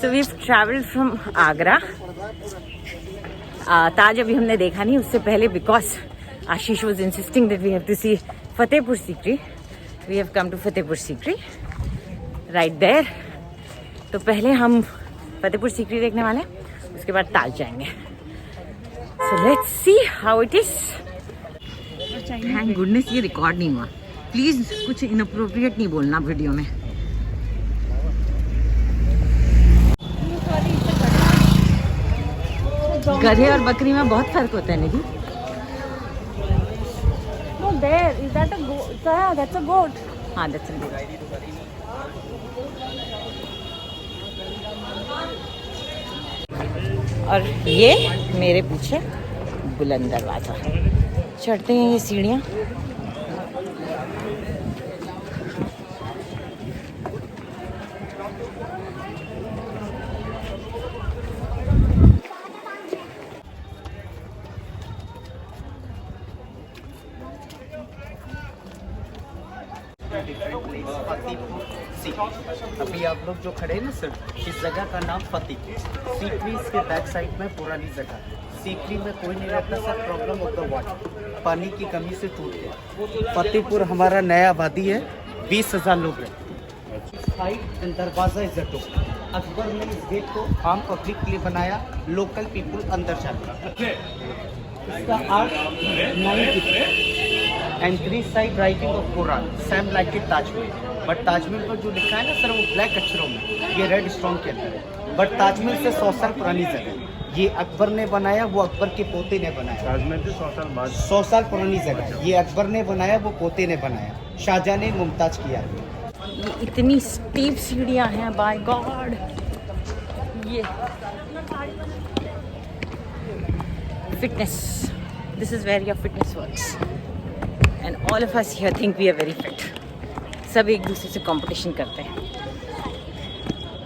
So we travelled from Agra. Taj अभी हमने देखा नहीं, उससे पहले because Ashish was insisting that we have to see Fatehpur Sikri, we have come to Fatehpur Sikri right there. तो पहले हम फतेहपुर सीकरी देखने वाले हैं, उसके बाद ताज जाएंगे। So let's see how it is. Thank goodness ये रिकॉर्ड नहीं हुआ। प्लीज कुछ इनअप्रोप्रिएट नहीं बोलना वीडियो में। गधे और बकरी में बहुत फर्क होता है निधि। No, there is that a goat? Yeah, that's a goat. हाँ, that's a goat. और ये मेरे पीछे बुलंद दरवाजा। चढ़ते हैं ये सीढ़ियाँ। अभी आप लोग जो खड़े हैं ना सर, इस जगह का नाम फतेहपुर सीकरी। इसके बैक साइड में पुरानी जगह। सीकरी में कोई नहीं रहता sir, problem of the water, पानी की कमी से टूट गया। फतेहपुर हमारा नया आबादी है, 20,000 लोग रहते हैं। दरवाजा इज द डोर। अकबर ने इस गेट को आम पब्लिक के लिए बनाया, लोकल पीपल अंदर जाते हैं। इसका art 9 entry side writing of Quran same like it Taj Mahal. But Taj Mahal पर जो लिखा है ना सर, वो ब्लैक अक्षरों में, ये रेड स्टोन के अंदर है। बट ताजमहल से 100 साल पुरानी जगह, ये अकबर ने बनाया, वो अकबर के पोते ने बनाया। ताजमहल से 100 साल बाद, 100 साल पुरानी जगह, ये अकबर ने बनाया, वो पोते ने बनाया। शाहजहां ने मुमताज किया। ये इतनी स्टीप सीढ़ियाँ हैं, बाय गॉड। ये fitness, this is where your fitness works and all of us here think we are very fit. सब एक दूसरे से कंपटीशन करते हैं।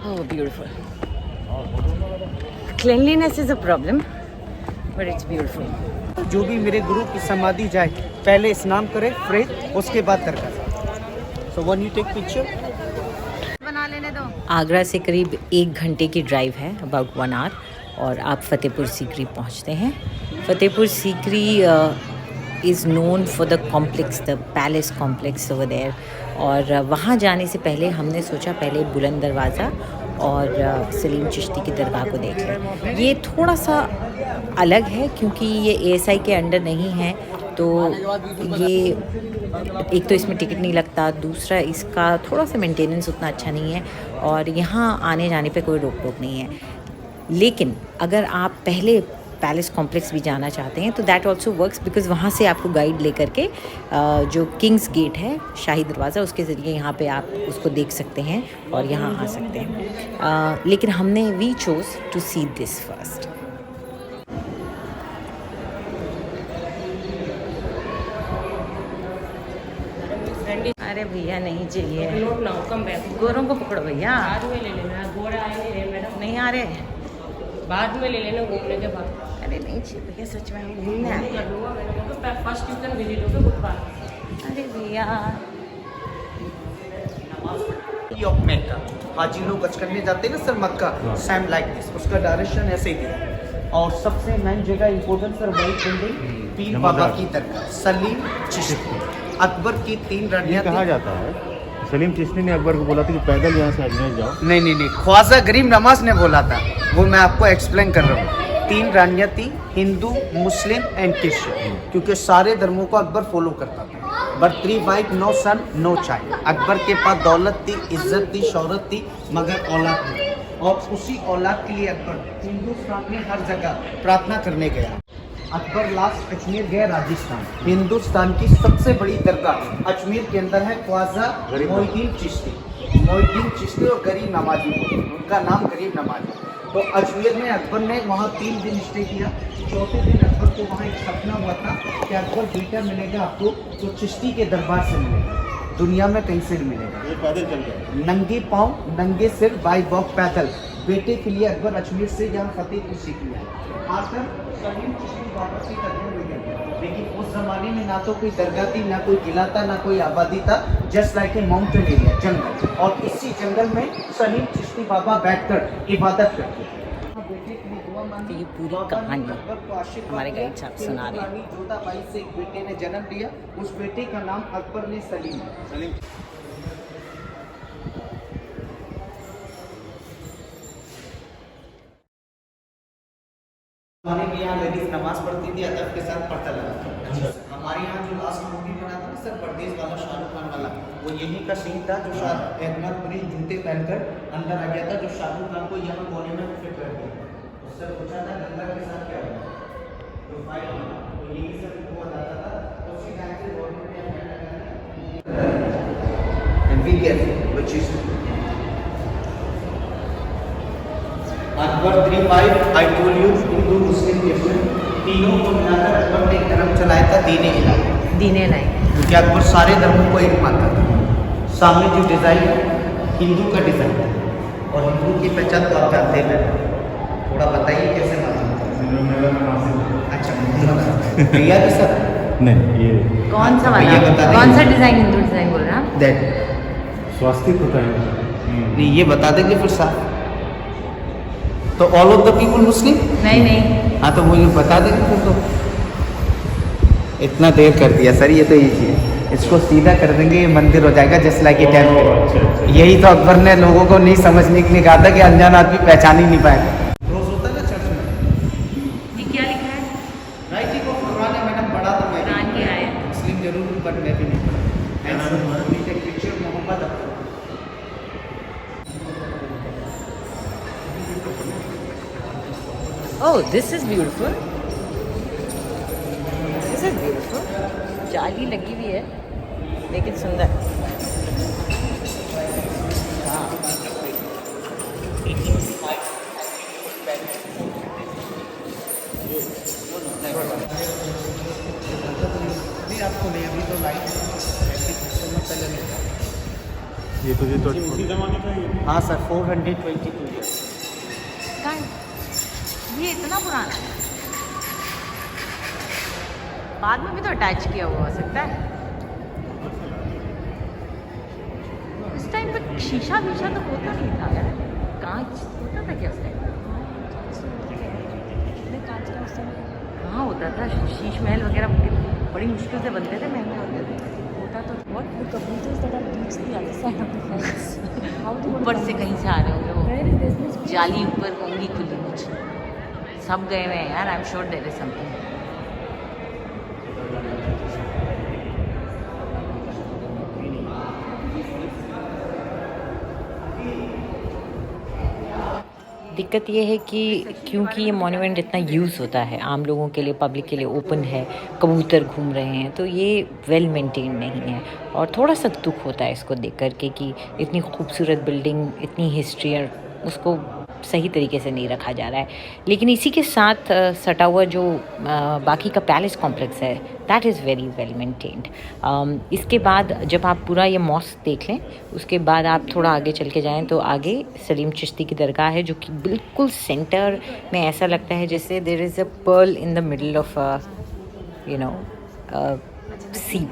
Oh beautiful. Cleanliness is a problem but it's beautiful. जो भी मेरे गुरु की समाधि जाए, पहले स्नान करे फ्रेश, उसके बाद दरगाह। So when you take picture, बना लेने दो। आगरा से करीब 1 घंटे की ड्राइव है, अबाउट 1 आवर, और आप फतेहपुर सीकरी पहुंचते हैं। Fatehpur Sikri is known for the complex, the palace complex over there. और वहाँ जाने से पहले हमने सोचा पहले बुलंद दरवाज़ा और सलीम चिश्ती की दरगाह को देख लें। ये थोड़ा सा अलग है क्योंकि ये ASI के अंडर नहीं है, तो ये एक तो इसमें टिकट नहीं लगता, दूसरा इसका थोड़ा सा मेंटेनेंस उतना अच्छा नहीं है, और यहाँ आने जाने पे कोई रोक टोक नहीं है। लेकिन अगर आप पहले पैलेस कॉम्प्लेक्स भी जाना चाहते हैं तो दैट ऑल्सो वर्क्स, बिकॉज़ वहाँ से आपको गाइड लेकर के जो किंग्स गेट है, शाही दरवाज़ा, उसके ज़रिए यहाँ पे आप उसको देख सकते हैं और यहाँ आ सकते हैं। लेकिन हमने we chose to see this first. अरे भैया नहीं चाहिए, गोरों को पकड़ो भैया। बाद में ले लेना, गोरा आए नहीं रहे मैडम। नहीं आ रहे, बाद में ले लेना घूमने के बाद। अरे नहीं चाहिए भैया, सच में हम घूमने आए हैं। कर लूँगा मैंने तो फर्स्ट यू कैन विजिट होगा बुधवार। अरे भैया ऑफ मक्का, हाजी लोग हज करने जाते हैं ना sir Mecca, same like this, उसका डायरेक्शन ऐसे ही दिया। और सबसे मेन जगह इम्पोर्टेंट सर वही बिल्डिंग, पीर बाबा की दरगाह, सलीम चिश्ती। अकबर की 3 रानियां कहा जाता है सलीम चिश्ती ने अकबर को बोला था कि पैदल यहाँ से अजमेर जाओ। नहीं, ख्वाजा गरीब नवाज ने बोला था, वो मैं आपको एक्सप्लेन कर रहा हूँ। 3 रानियां थी, हिंदू, मुस्लिम एंड क्रिश्चियन, क्योंकि सारे धर्मों को अकबर फॉलो करता था। But 3 wife, no son, no child. Akbar के पास दौलत थी, इज्जत थी, शौहरत थी, मगर औलाद नहीं। और उसी औलाद के लिए अकबर हिंदुस्तान में हर जगह प्रार्थना करने गया। अकबर लास्ट अजमेर गया, राजस्थान। हिंदुस्तान की सबसे बड़ी दरगाह अजमेर के अंदर है, ख्वाजा मोइनुद्दीन चिश्ती। मोइनुद्दीन चिश्ती और गरीब नवाजी बोलते हैं, उनका नाम गरीब नवाजी। तो अजमेर में अकबर ने वहाँ 3 दिन स्टे किया। चौथे दिन अकबर को वहाँ एक सपना हुआ था कि अकबर बेटा मिलेगा आपको तो चिश्ती के दरबार से मिलेगा, दुनिया में कहीं से नहीं मिलेगा। ये पैदल चल गया, नंगे पाँव, नंगे सिर, बाई वॉक पैदल बेटे के लिए अकबर अजमेर से यहाँ फतेहपुर सीकरी आकर सलीम चिश्ती बाबा की दरगाह में गया। लेकिन उस जमाने में ना तो कोई दरगाह थी, ना कोई किला था, ना कोई आबादी था, just like a mountain area, जंगल। और इसी जंगल में सलीम चिश्ती बाबा बैठकर इबादत करते हैं। तो ये पूरी कहानी हमारे गाइड साहब सुना रहे हैं। जोधाबाई से एक बेटे ने जन्म लिया, उस बेटे का नाम अकबर ने सलीम। हमारे भी यहाँ लेडीज नमाज पढ़ती थी, अदब के साथ पर्दा लगा। हमारे यहाँ जो लास्ट मूवी बना था ना सर, परदेश वाला, शाहरुख खान वाला, वो यही का सीन था जो अहमद पुरी जूते पहनकर अंदर आ गया था, जो शाहरुख खान को यहाँ कोने में फिट कर दिया। उससे पूछा था गंगा के साथ क्या हुआ, तो फाइट हुआ, तो यही सब वो बताता था। तो उसी टाइम से गवर्नमेंट ने बैन लगाया and be careful which is Akbar 35 I told you, Hindu Muslim Christian तीनों को मिलाकर अकबर ने एक धर्म चलाया था, दीन इलाही। दीन इलाही, क्योंकि अकबर सारे धर्मों को एक मानता था। सामने जो डिज़ाइन हिंदू का डिज़ाइन है, और हिंदू की पहचान तो आप जानते हैं, थोड़ा बताइए कैसे मालूम? अच्छा भैया भी सर नहीं, ये कौन सा भैया वाला, बता कौन सा देंगे। डिजाइन, हिंदू डिजाइन बोल रहे हैं आप? दैट स्वास्तिक होता है। नहीं, ये बता देंगे फिर साहब। तो ऑल ऑफ द पीपल मुस्लिम? नहीं नहीं, हाँ तो मुझे बता देंगे फिर। तो इतना देर कर दिया सर, ये तो इजी है, इसको सीधा कर देंगे, ये मंदिर हो जाएगा जस्ट लाइक ए टेम्पल। यही तो अकबर ने लोगों को नहीं समझने के लिए कहा था कि अनजान आदमी पहचान ही नहीं पाएगा। रोज होता है ना चर्च में, ये क्या लिखा है? राइटिंग ऑफ कुरान है मैडम, बड़ा तो मैं कुरान की आयत। मुस्लिम जरूर हूँ बट मैं भी नहीं पढ़ा। Picture Mohammad Akhtar. Oh, this is beautiful. This is beautiful. जाली लगी हुई है, लेकिन सुंदर। नहीं आपको नहीं, अभी तो लाइट पहले नहीं था। ये तो उसी जमाने का ही है। हाँ सर 422 ईयर्स। कहाँ है? ये इतना पुराना है, बाद में भी तो अटैच किया हुआ हो सकता है। उस टाइम पर शीशा वीशा तो होता नहीं था यार, कांच होता था क्या उस टाइम? हाँ होता था, शीश महल वगैरह बड़ी मुश्किल से बनते थे, महंगे होते थे। होता तो ऊपर से कहीं से आ रहे होंगे वो, जाली ऊपर होंगी खुली कुछ, सब गए हुए हैं यार। I am sure there is something. दिक्कत ये है कि क्योंकि ये मॉन्यूमेंट इतना यूज़ होता है, आम लोगों के लिए, पब्लिक के लिए ओपन है, कबूतर घूम रहे हैं, तो ये वेल मेंटेन नहीं है। और थोड़ा सा दुख होता है इसको देख कर के कि इतनी खूबसूरत बिल्डिंग, इतनी हिस्ट्री, और उसको सही तरीके से नहीं रखा जा रहा है। लेकिन इसी के साथ सटा हुआ जो बाकी का पैलेस कॉम्प्लेक्स है, that is very well maintained. इसके बाद जब आप पूरा ये मॉस्क देख लें, उसके बाद आप थोड़ा आगे चल के जाएं तो आगे सलीम चिश्ती की दरगाह है, जो कि बिल्कुल सेंटर में ऐसा लगता है जैसे there is a pearl in the middle of you know सीप।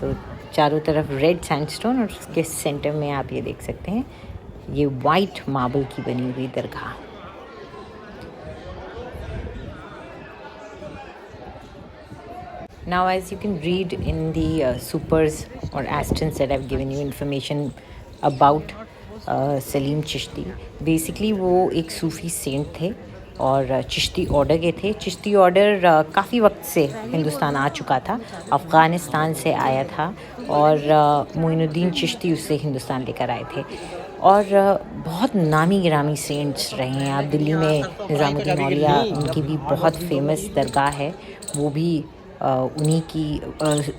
तो चारों तरफ रेड सैंडस्टोन, और उसके सेंटर में आप ये देख सकते हैं ये वाइट मार्बल की बनी हुई दरगाह। Now, as you can read in the supers or asterisks that I've given you information about Salim Chishti, basically वो एक सूफ़ी सेंट थे और चिश्ती ऑर्डर के थे। चिश्ती ऑर्डर काफ़ी वक्त से हिंदुस्तान आ चुका था, अफ़गानिस्तान से आया था, और मोइनुद्दीन चिश्ती उससे हिंदुस्तान लेकर आए थे। और बहुत नामी गिरामी सेंट्स रहे हैं। आप दिल्ली में निज़ामुद्दीन औलिया, उनकी भी बहुत फेमस दरगाह है, वो भी उन्हीं की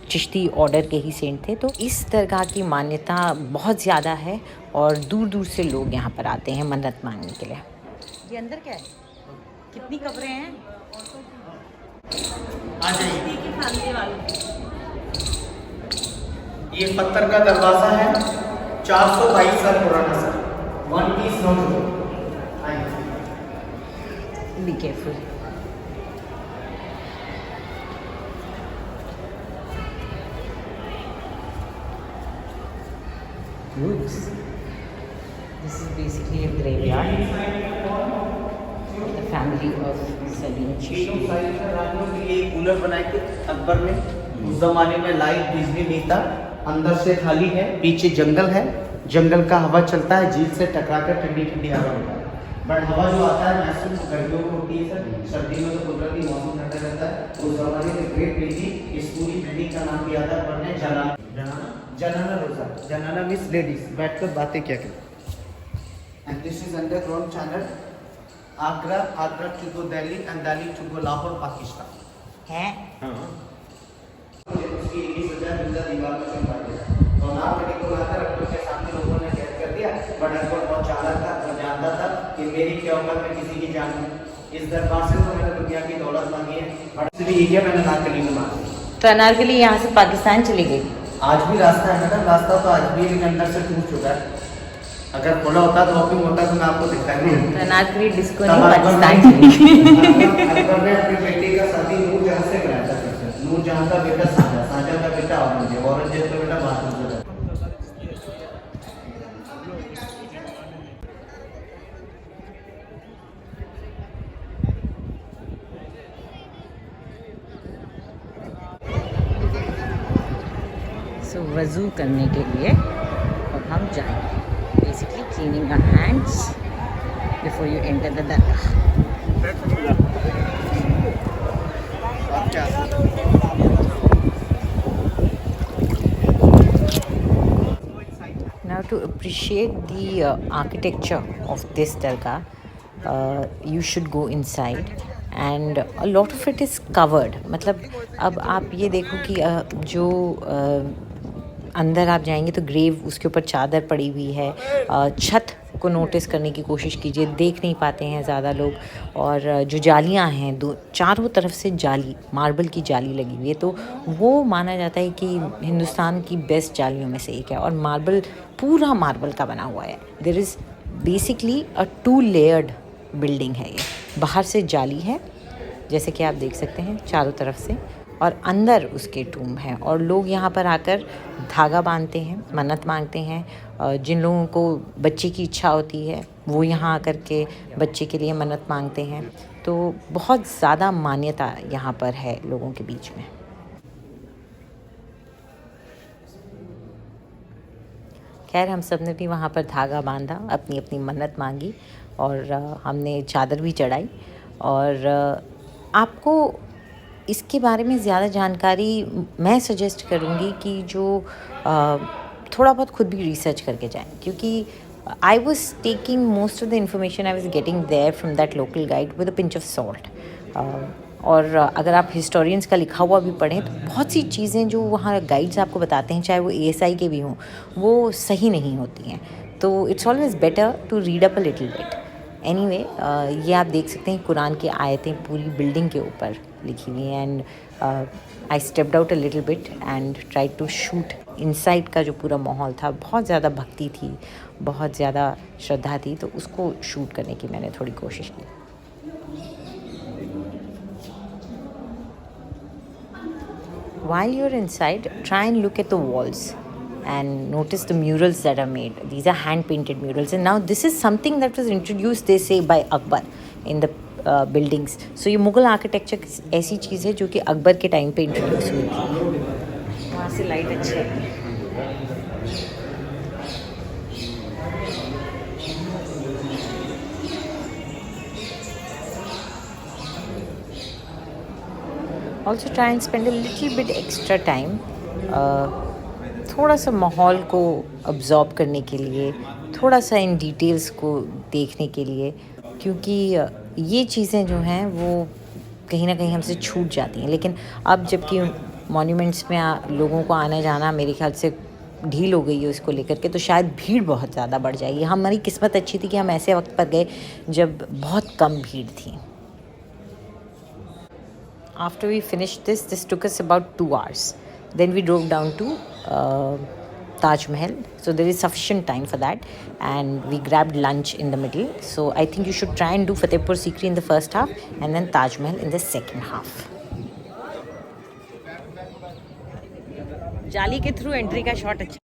चिश्ती ऑर्डर के ही सेंट थे। तो इस दरगाह की मान्यता बहुत ज़्यादा है और दूर दूर से लोग यहाँ पर आते हैं मन्नत मांगने के लिए। ये अंदर क्या है? कितनी कब्रें हैं? आ जाइए। ये पत्थर का दरवाजा है, 422 साल पुराना sir, 1 piece note. Be careful. This is basically a graveyard of the family of Salim Chishti. रानियों के लिए कूलर बनाए थे अकबर ने। उस जमाने में लाइट बिजली नहीं था, अंदर से खाली है, पीछे जंगल है, जंगल का हवा चलता है, झील से टकराकर ठंडी ठंडी हवा होता है। बट हवा जो आता है महसूस गर्मियों में होती है सर, सर्दियों में तो कुदरती मौसम ठंडा रहता है। उस जमाने में ग्रेट बिल्डिंग, इस पूरी बिल्डिंग का नाम दिया था अकबर ने जनाना रोजा। जनाना मीन्स लेडीज, बैठकर बातें क्या करें। And this is underground channel Agra, Agra to go Delhi and Delhi to go Lahore Pakistan है। उसकी 20,000 दीवार में चलवा दिया तो नाम को लाकर अकबर के सामने लोगों ने कैद कर दिया। बट अकबर बहुत चालाक था और जानता था कि मेरी क्या औकात में किसी की जान है। इस दरबार से तो मैंने दुनिया की दौलत मांगी है, बट इसलिए ये मैंने अनारकली में मांगी। तो अनारकली यहाँ से पाकिस्तान चली गई। आज भी रास्ता है मैडम, रास्ता तो आज भी लेकिन अंदर से टूट चुका है। अगर खुला होता तो वॉकिंग होता तो मैं आपको दिखता नहीं। तो अनारकली डिस्को नहीं, पाकिस्तान चली गई। अकबर ने अपनी बेटी का शादी नूरजहां से कराया था। नूरजहां का बेटा साजा, साजा का बेटा औरंगजेब, औरंगजेब का बेटा बहादुर। सो वज़ू करने के लिए और हम जाएंगे, basically cleaning our hands before you enter the dargah. Now to appreciate the architecture of this dargah, you should go inside and a lot of it is covered. मतलब अब आप ये देखो कि जो अंदर आप जाएंगे तो ग्रेव, उसके ऊपर चादर पड़ी हुई है। छत को नोटिस करने की कोशिश कीजिए, देख नहीं पाते हैं ज़्यादा लोग। और जो जालियां हैं, चारों तरफ से जाली, मार्बल की जाली लगी हुई है, तो वो माना जाता है कि हिंदुस्तान की बेस्ट जालियों में से एक है। और मार्बल, पूरा मार्बल का बना हुआ है। There is basically a 2 layered building है ये। बाहर से जाली है जैसे कि आप देख सकते हैं चारों तरफ से, और अंदर उसके टूम है। और लोग यहाँ पर आकर धागा बांधते हैं, मन्नत मांगते हैं। जिन लोगों को बच्चे की इच्छा होती है वो यहाँ आकर के बच्चे के लिए मन्नत मांगते हैं। तो बहुत ज़्यादा मान्यता यहाँ पर है लोगों के बीच में। खैर, हम सब ने भी वहाँ पर धागा बांधा, अपनी अपनी मन्नत मांगी और हमने चादर भी चढ़ाई। और आपको इसके बारे में ज़्यादा जानकारी मैं सजेस्ट करूँगी कि जो थोड़ा बहुत खुद भी रिसर्च करके जाएं, क्योंकि I was taking most of the information I was getting there from that local guide with a pinch of salt. और अगर आप हिस्टोरियंस का लिखा हुआ भी पढ़ें तो बहुत सी चीज़ें जो वहाँ गाइड्स आपको बताते हैं, चाहे वो ASI के भी हों, वो सही नहीं होती हैं। तो it's always better to read up a little bit. Anyway, ये आप देख सकते हैं कुरान की आयतें पूरी बिल्डिंग के ऊपर लिखी हुई हैं। And I stepped out a little bit and try to shoot inside का जो पूरा माहौल था। बहुत ज़्यादा भक्ति थी, बहुत ज़्यादा श्रद्धा थी, तो उसको शूट करने की मैंने थोड़ी कोशिश की। While you're inside, try and look at the walls and notice the murals that are made. These are hand-painted murals. And now this is something that was introduced, they say, by Akbar in the buildings. So ये Mughal architecture ऐसी चीज़ है जो कि अकबर के time पे introduce हुई थी। वहाँ से लाइट अच्छी है। Also try and spend a little bit extra time थोड़ा सा माहौल को अब्जॉर्ब करने के लिए, थोड़ा सा इन डिटेल्स को देखने के लिए, क्योंकि ये चीज़ें जो हैं वो कहीं ना कहीं हमसे छूट जाती हैं। लेकिन अब जबकि मॉन्यूमेंट्स में लोगों को आना जाना मेरे ख्याल से ढील हो गई है उसको लेकर के, तो शायद भीड़ बहुत ज़्यादा बढ़ जाएगी। हमारी किस्मत अच्छी थी कि हम ऐसे वक्त पर गए जब बहुत कम भीड़ थी। After we finished this took us about 2 hours. Then we drove down to Taj Mahal. So there is sufficient time for that. And we grabbed lunch in the middle. So I think you should try and do Fatehpur Sikri in the first half and then Taj Mahal in the second half. जाली के through entry का shot अच्छा।